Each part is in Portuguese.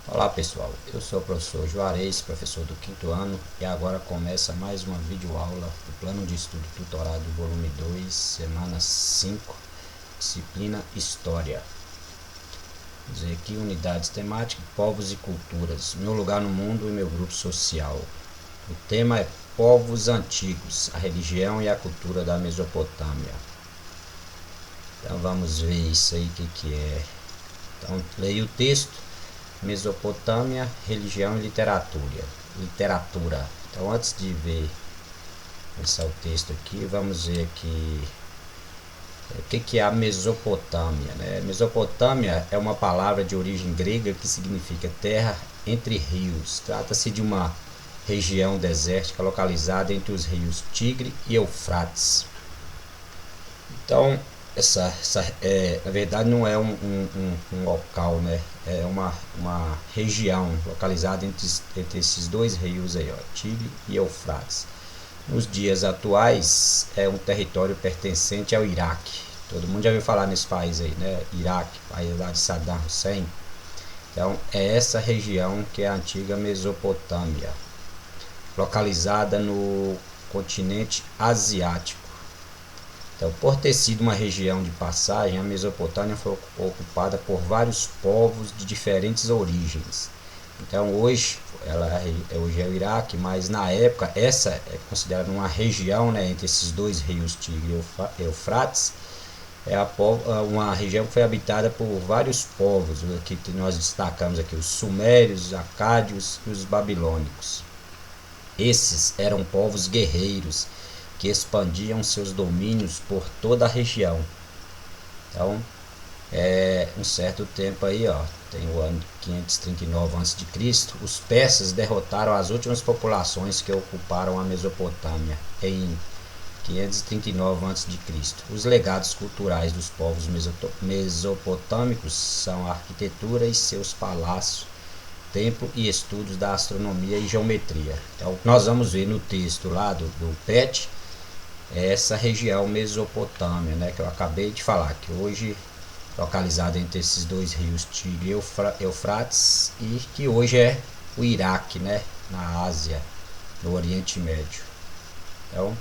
Olá pessoal, eu sou o professor Juarez, professor do quinto ano, e agora começa mais uma videoaula do Plano de Estudo Tutorado volume 2, semana 5, disciplina História. Vamos dizer aqui, unidades temáticas, povos e culturas, meu lugar no mundo e meu grupo social. O tema é povos antigos, a religião e a cultura da Mesopotâmia. Então vamos ver isso aí, o que é. Então leia o texto. Mesopotâmia, religião e literatura. Então, antes de ver começar o texto aqui, vamos ver aqui o que é a Mesopotâmia, né? Mesopotâmia é uma palavra de origem grega que significa terra entre rios. Trata-se de uma região desértica localizada entre os rios Tigre e Eufrates. Então, na verdade não é um local, né? É uma região localizada entre esses dois rios aí, ó, Tigre e Eufrates. Nos dias atuais é um território pertencente ao Iraque. Todo mundo já ouviu falar nesse país aí, né? Iraque, país lá de Saddam Hussein. Então é essa região que é a antiga Mesopotâmia, localizada no continente asiático. Então, por ter sido uma região de passagem, a Mesopotâmia foi ocupada por vários povos de diferentes origens. Então, hoje é o Iraque, mas na época essa é considerada uma região, né, entre esses dois rios Tigre e Eufrates. Uma região que foi habitada por vários povos. Aqui nós destacamos aqui os sumérios, os acádios e os babilônicos. Esses eram povos guerreiros que expandiam seus domínios por toda a região. Então, um certo tempo aí, ó, tem o ano 539 a.C., os persas derrotaram as últimas populações que ocuparam a Mesopotâmia em 539 a.C. Os legados culturais dos povos mesopotâmicos são a arquitetura e seus palácios, templo e estudos da astronomia e geometria. Então, nós vamos ver no texto lá do PET, essa região Mesopotâmia, né, que eu acabei de falar, que hoje localizada entre esses dois rios Tigre e Eufrates, e que hoje é o Iraque, né, na Ásia, no Oriente Médio. Então,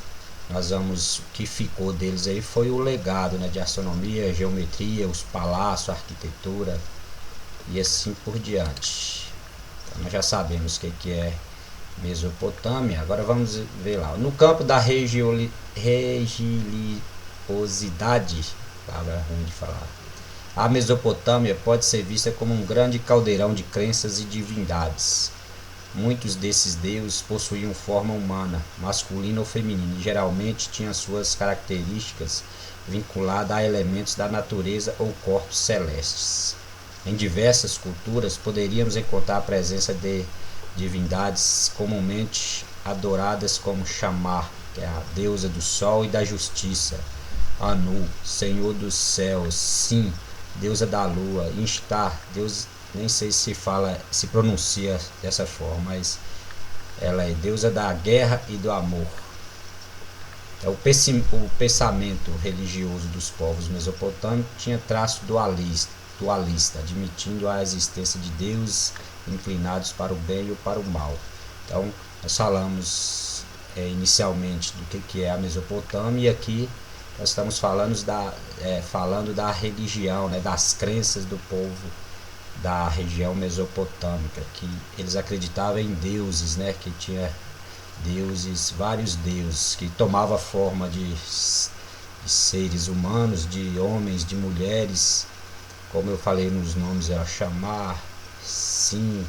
o que ficou deles aí foi o legado, né, de astronomia, geometria, os palácios, a arquitetura e assim por diante. Então, nós já sabemos o que é Mesopotâmia. Agora vamos ver lá. No campo da religiosidade, palavra ruim de falar, a Mesopotâmia pode ser vista como um grande caldeirão de crenças e divindades. Muitos desses deuses possuíam forma humana, masculina ou feminina, e geralmente tinham suas características vinculadas a elementos da natureza ou corpos celestes. Em diversas culturas poderíamos encontrar a presença de divindades comumente adoradas como Shamar, que é a deusa do sol e da justiça, Anu, senhor dos céus, Sim, deusa da lua, Instar, deus, nem sei se pronuncia dessa forma, mas ela é deusa da guerra e do amor. O pensamento religioso dos povos mesopotâmicos tinha traço dualista, admitindo a existência de deuses inclinados para o bem ou para o mal. Então, nós falamos inicialmente do que é a Mesopotâmia, e aqui nós estamos falando da religião, né, das crenças do povo da região mesopotâmica, que eles acreditavam em deuses, né, que tinha deuses, vários deuses, que tomava forma de seres humanos, de homens, de mulheres, como eu falei nos nomes, Shamar, Sim,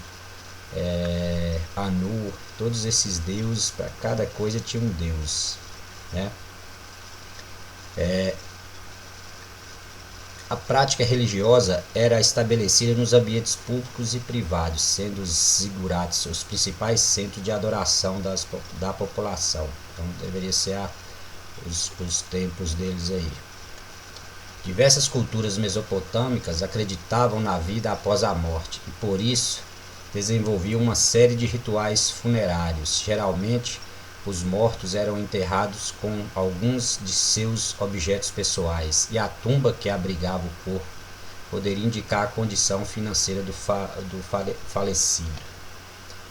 Anu, todos esses deuses, para cada coisa tinha um deus, né? A prática religiosa era estabelecida nos ambientes públicos e privados, sendo os zigurates os principais centros de adoração da população. Então deveria ser os templos deles aí. Diversas culturas mesopotâmicas acreditavam na vida após a morte e por isso desenvolviam uma série de rituais funerários. Geralmente os mortos eram enterrados com alguns de seus objetos pessoais, e a tumba que abrigava o corpo poderia indicar a condição financeira do falecido.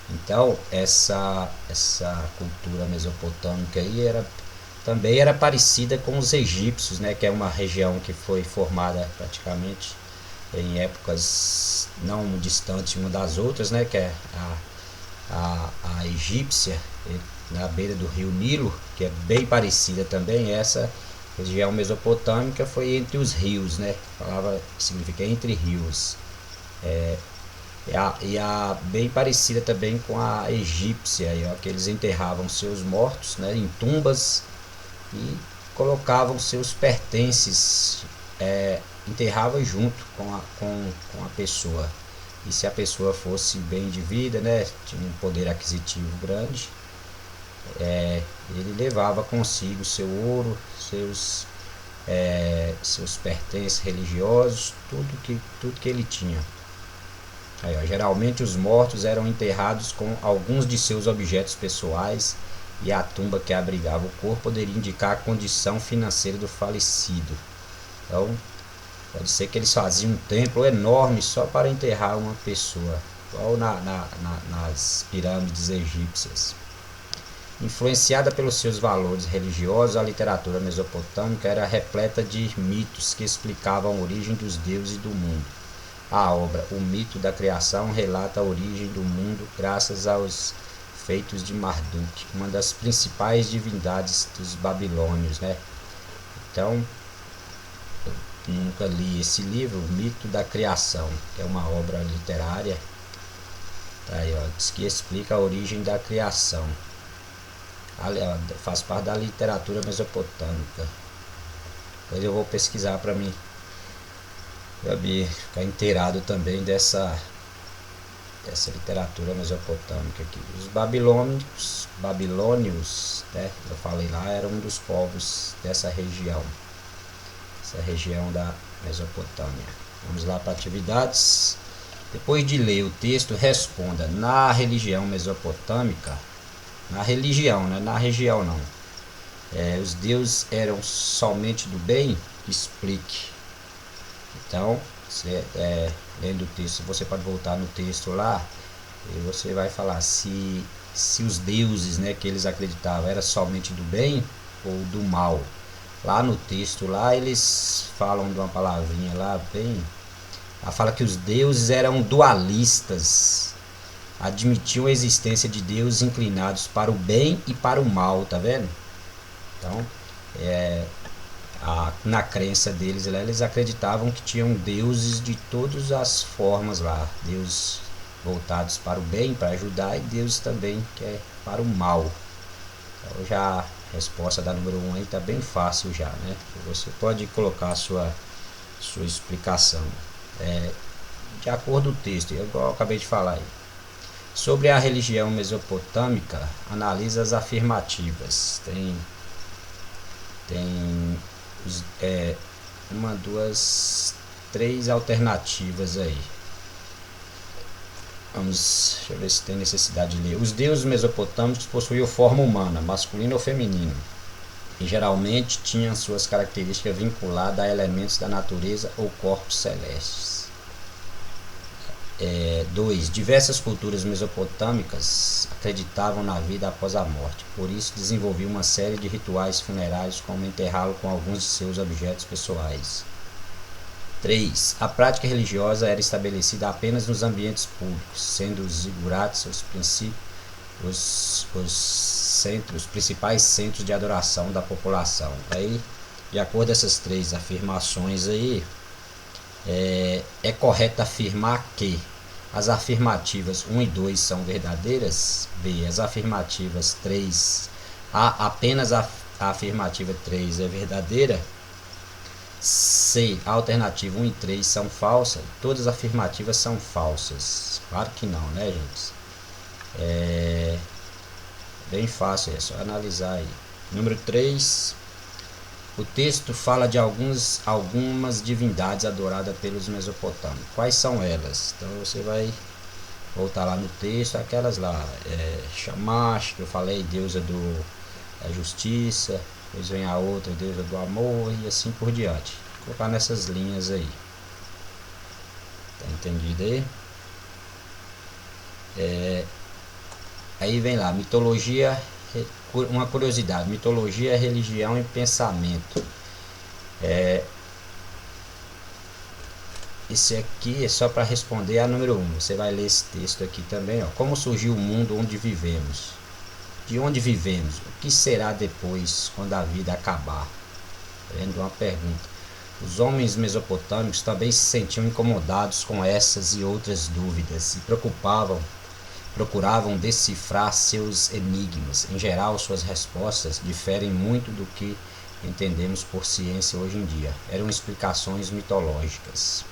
Então, essa cultura mesopotâmica aí também era parecida com os egípcios, né, que é uma região que foi formada praticamente em épocas não distantes uma das outras, né, que é a egípcia, na beira do rio Nilo, que é bem parecida também. Essa região mesopotâmica foi entre os rios, né, a palavra significa entre rios. Bem parecida também com a egípcia, que eles enterravam seus mortos, né, em tumbas e colocavam seus pertences, enterrava junto com a pessoa. E se a pessoa fosse bem de vida, né, tinha um poder aquisitivo grande, ele levava consigo seu ouro, seus pertences religiosos, tudo que ele tinha. Aí, geralmente os mortos eram enterrados com alguns de seus objetos pessoais, e a tumba que abrigava o corpo poderia indicar a condição financeira do falecido. Então, pode ser que eles faziam um templo enorme só para enterrar uma pessoa, igual nas pirâmides egípcias. Influenciada pelos seus valores religiosos, a literatura mesopotâmica era repleta de mitos que explicavam a origem dos deuses e do mundo. A obra O Mito da Criação relata a origem do mundo graças aos feitos de Marduk, uma das principais divindades dos babilônios, né? Então, eu nunca li esse livro, O Mito da Criação, que é uma obra literária. Tá aí, diz que explica a origem da criação. Faz parte da literatura mesopotâmica. Depois eu vou pesquisar para mim ficar inteirado também dessa literatura mesopotâmica aqui. Os babilônios, né, eu falei lá, eram um dos povos dessa região, essa região da Mesopotâmia. Vamos lá para atividades. Depois de ler o texto, responda: na religião mesopotâmica, na religião, né, na região não, os deuses eram somente do bem? Explique. Então, lendo o texto, você pode voltar no texto lá e você vai falar se os deuses, né, que eles acreditavam era somente do bem ou do mal. Lá no texto lá eles falam de uma palavrinha lá bem, fala que os deuses eram dualistas, admitiam a existência de deuses inclinados para o bem e para o mal, tá vendo? Então, na crença deles lá, eles acreditavam que tinham deuses de todas as formas lá, deuses voltados para o bem, para ajudar, e deuses também que é para o mal. Então, já a resposta da número 1 aí está bem fácil já, né? Você pode colocar a sua explicação de acordo com o texto, igual eu acabei de falar aí. Sobre a religião mesopotâmica, analisa as afirmativas. Tem uma, duas, três alternativas aí. Deixa eu ver se tem necessidade de ler. Os deuses mesopotâmicos possuíam forma humana, masculino ou feminino, e geralmente tinham suas características vinculadas a elementos da natureza ou corpos celestes. 2. Diversas culturas mesopotâmicas acreditavam na vida após a morte, por isso desenvolviam uma série de rituais funerários, como enterrá-lo com alguns de seus objetos pessoais. 3. A prática religiosa era estabelecida apenas nos ambientes públicos, sendo os zigurates os principais centros de adoração da população. Aí, de acordo com essas três afirmações aí, é correto afirmar que as afirmativas 1 e 2 são verdadeiras? B. As afirmativas 3, apenas a afirmativa 3 é verdadeira? C. A alternativa 1 e 3 são falsas? Todas as afirmativas são falsas. Claro que não, né, gente? Bem fácil, é só analisar aí. Número 3. O texto fala de algumas divindades adoradas pelos mesopotâmicos. Quais são elas? Então você vai voltar lá no texto, aquelas lá, Shamash, que eu falei, deusa da justiça, depois vem a outra, deusa do amor, e assim por diante. Vou colocar nessas linhas aí. Tá entendido aí? Aí vem lá, mitologia, uma curiosidade, mitologia, religião e pensamento. Esse aqui é só para responder a número 1. Você vai ler esse texto aqui também, ó. Como surgiu o mundo onde vivemos? De onde vivemos? O que será depois, quando a vida acabar? Vendo uma pergunta. Os homens mesopotâmicos também se sentiam incomodados com essas e outras dúvidas e procuravam decifrar seus enigmas. Em geral, suas respostas diferem muito do que entendemos por ciência hoje em dia. Eram explicações mitológicas.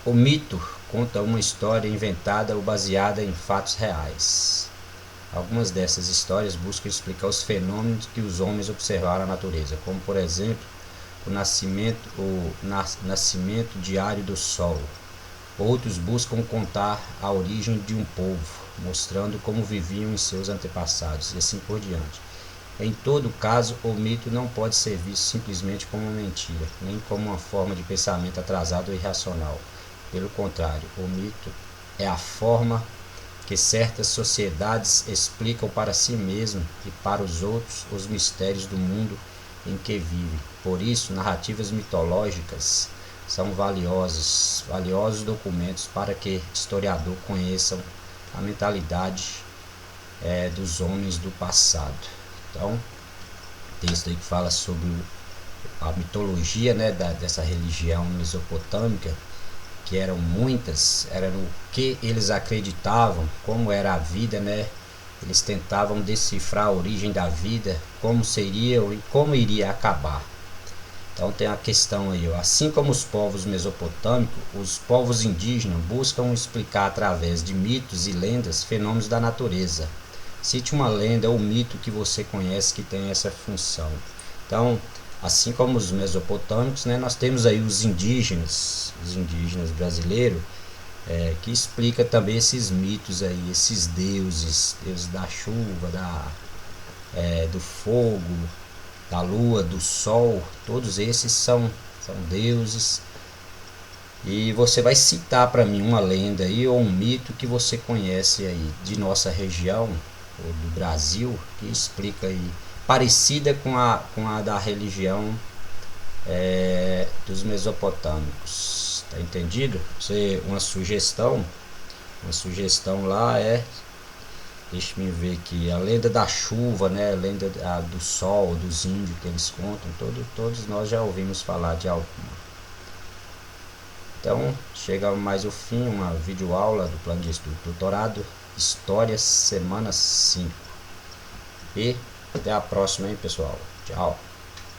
O mito conta uma história inventada ou baseada em fatos reais. Algumas dessas histórias buscam explicar os fenômenos que os homens observaram na natureza, como por exemplo o nascimento diário do Sol. Outros buscam contar a origem de um povo, mostrando como viviam os seus antepassados e assim por diante. Em todo caso, o mito não pode ser visto simplesmente como uma mentira, nem como uma forma de pensamento atrasado ou irracional. Pelo contrário, o mito é a forma que certas sociedades explicam para si mesmas e para os outros os mistérios do mundo em que vivem. Por isso, narrativas mitológicas são valiosos documentos para que historiadores conheçam a mentalidade dos homens do passado. Então, texto aí que fala sobre a mitologia, né, dessa religião mesopotâmica, que eram muitas, era no que eles acreditavam, como era a vida, né? Eles tentavam decifrar a origem da vida, como seria e como iria acabar. Então tem a questão aí, ó. Assim como os povos mesopotâmicos, os povos indígenas buscam explicar através de mitos e lendas fenômenos da natureza. Cite uma lenda ou mito que você conhece que tem essa função. Então, assim como os mesopotâmicos, né, nós temos aí os indígenas brasileiros, que explica também esses mitos aí, esses deuses da chuva, do fogo, da lua, do sol, todos esses são deuses. E você vai citar para mim uma lenda aí ou um mito que você conhece aí de nossa região ou do Brasil, que explica aí, parecida com a da religião dos mesopotâmicos. Tá entendido? Uma sugestão lá deixa eu ver aqui, a lenda da chuva, né? A lenda do sol, dos índios que eles contam, todos nós já ouvimos falar de alguma. Então, chega mais o fim, uma videoaula do plano de estudo doutorado, História, semana 5. E até a próxima, hein, pessoal. Tchau.